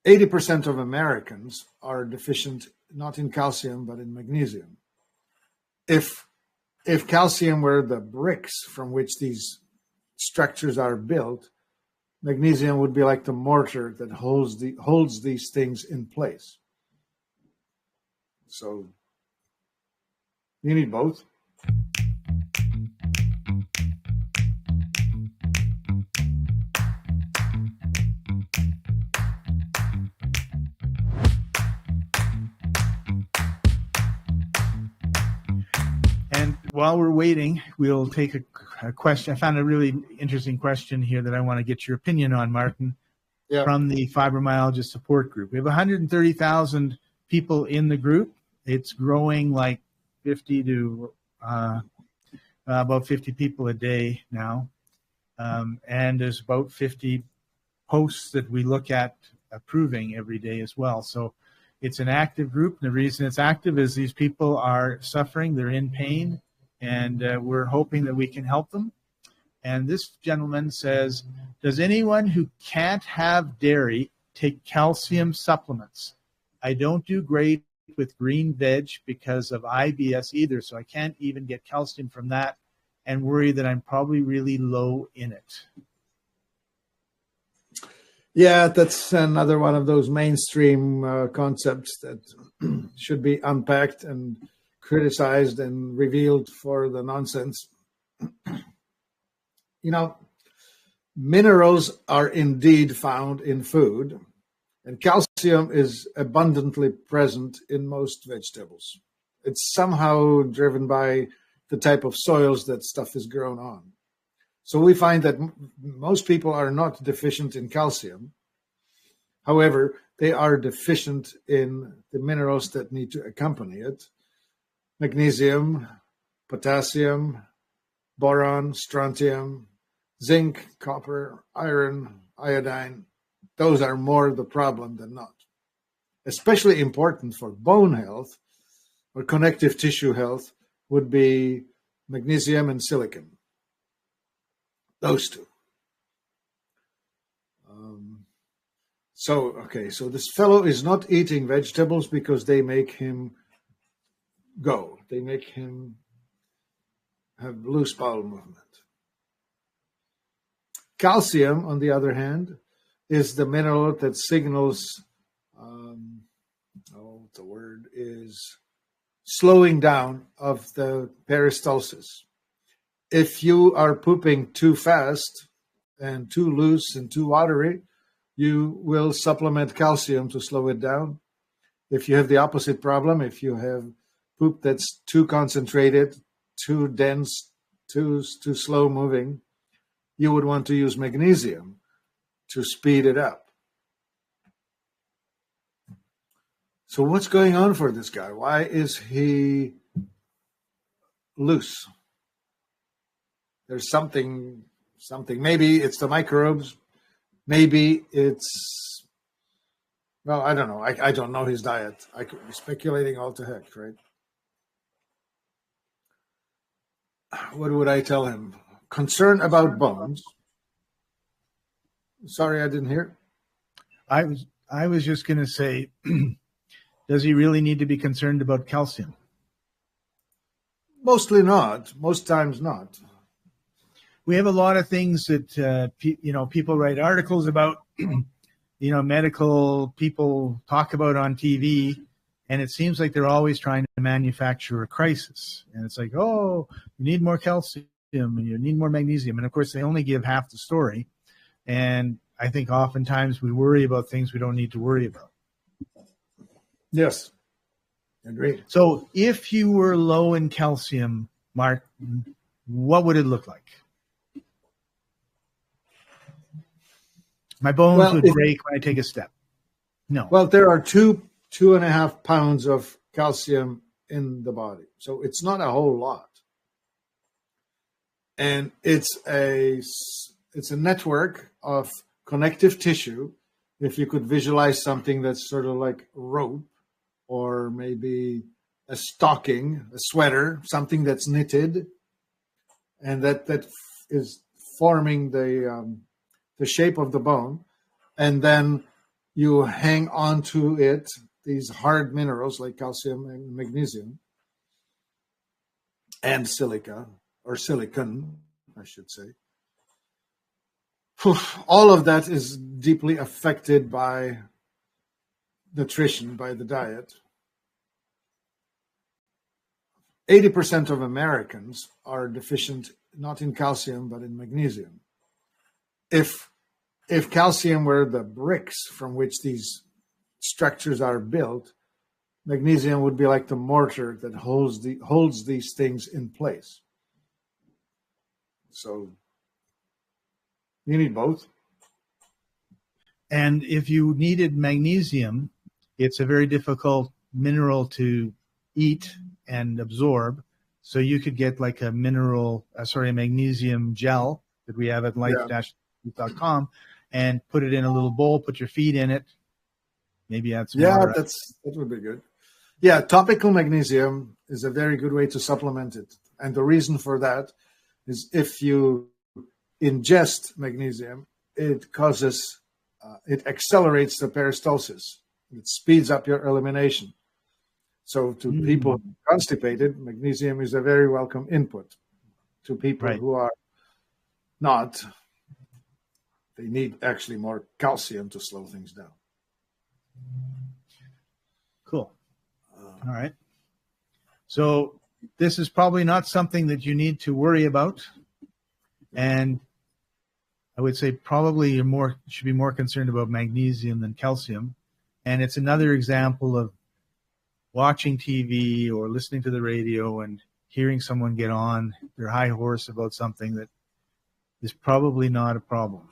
80% of Americans are deficient not in calcium but in magnesium. If calcium were the bricks from which these structures are built, magnesium would be like the mortar that holds these things in place. So you need both. And while we're waiting, we'll take a question. I found a really interesting question here that I want to get your opinion on, Martin, from the Fibromyalgia Support Group. We have 130,000 people in the group. It's growing like 50 to about 50 people a day now. And there's about 50 posts that we look at approving every day as well. So it's an active group. And the reason it's active is these people are suffering, they're in pain, and we're hoping that we can help them. And this gentleman says, does anyone who can't have dairy take calcium supplements? I don't do great with green veg because of IBS either, so I can't even get calcium from that and worry that I'm probably really low in it. Yeah, that's another one of those mainstream concepts that should be unpacked and criticized and revealed for the nonsense. You know, minerals are indeed found in food, and calcium is abundantly present in most vegetables. It's somehow driven by the type of soils that stuff is grown on. So we find that most people are not deficient in calcium. However, they are deficient in the minerals that need to accompany it. Magnesium, potassium, boron, strontium, zinc, copper, iron, iodine. Those are more the problem than not. Especially important for bone health or connective tissue health would be magnesium and silicon. Those two. So this fellow is not eating vegetables because they make him go. They make him have loose bowel movement. Calcium, on the other hand, is the mineral that signals, the word is slowing down of the peristalsis. If you are pooping too fast and too loose and too watery, you will supplement calcium to slow it down. If you have the opposite problem, if you have poop that's too concentrated, too dense, too slow moving, you would want to use magnesium to speed it up. So what's going on for this guy? Why is he loose? There's something, maybe it's the microbes. Maybe it's, well, I don't know. I don't know his diet. I could be speculating all to heck, right? What would I tell him? Concern about bones. Sorry, I didn't hear. I was just going to say, does he really need to be concerned about calcium? Mostly not. Most times not. We have a lot of things that, people write articles about, medical people talk about on TV, and it seems like they're always trying to manufacture a crisis. And it's like, oh, you need more calcium, and you need more magnesium. And, of course, they only give half the story. And I think oftentimes we worry about things we don't need to worry about. Yes, agreed. So if you were low in calcium, Mark, what would it look like? My bones would break when I take a step. No. Well, there are 2.5 pounds of calcium in the body. So it's not a whole lot. And it's a network of connective tissue. If you could visualize something that's sort of like rope, or maybe a stocking, a sweater, something that's knitted, and that is forming the shape of the bone, and then you hang on to it, these hard minerals like calcium and magnesium and silica, or silicon, I should say. All of that is deeply affected by nutrition, by the diet. 80% of Americans are deficient not in calcium, but in magnesium. If calcium were the bricks from which these structures are built, magnesium would be like the mortar that holds these things in place. So you need both. And if you needed magnesium, it's a very difficult mineral to eat and absorb. So you could get like a magnesium gel that we have at life-. and put it in a little bowl, put your feet in it, maybe add some water. That would be good. Yeah, topical magnesium is a very good way to supplement it. And the reason for that is if you ingest magnesium, it accelerates the peristalsis. It speeds up your elimination. So to people constipated, magnesium is a very welcome input. To people who are not, they need actually more calcium to slow things down. Cool. All right. So this is probably not something that you need to worry about. And I would say probably you should be more concerned about magnesium than calcium. And it's another example of watching TV or listening to the radio and hearing someone get on their high horse about something that is probably not a problem.